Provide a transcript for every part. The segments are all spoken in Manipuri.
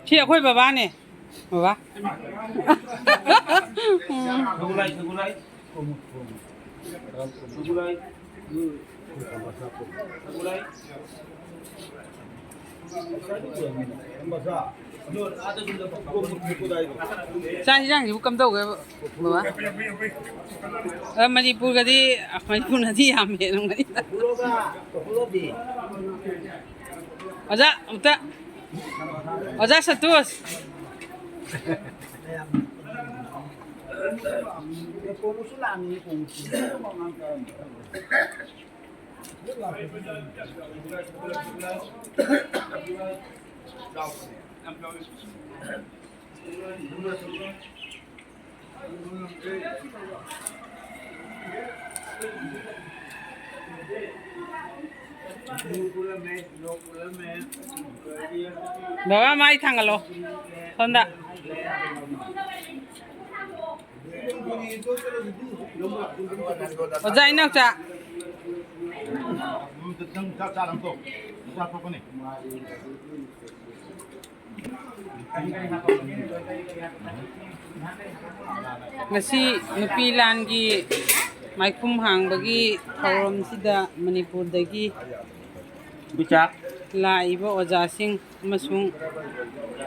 Chị ở khôi bà ba nè. Bà ba. Sang sang thì cầm đâu cái bà ba. Manipur cái đi Manipur là đi làm gì không đấy. Aja, uta. Aja satu. Bawa mai tanggal lo, sonda. Oja ini oja. Ngasi Nupilal gi maikhum hangbagi thauram sida Manipur dagi Bichak laiba ojasing amasung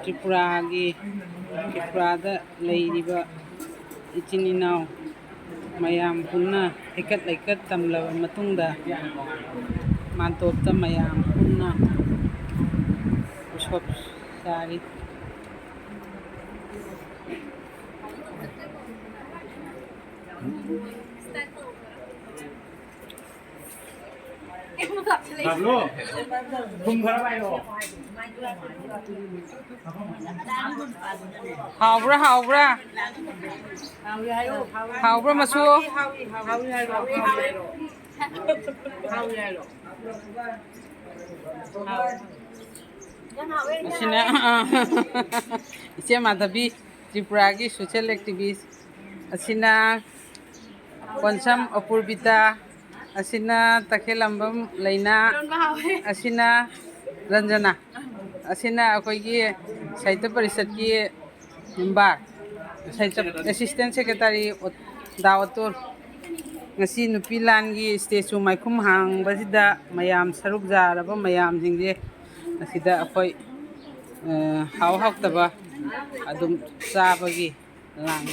Tripurada leiriba ichininaw mayam punna ikat tamlawa matungda mantopta mayam punna usop sari Pablo, không có bay rồi. hào bra masu sina ise madhabi Tripura gi social activist asina konsam apurbita asina takhelambam leina asina ranjana asina akoigi saita parisat ki member saita assistant secretary dawatur ngasi Nupilal gi statue maikhum hang basida mayam saruk jaraba mayam jingje asida akoi haw taba adum sabagi lang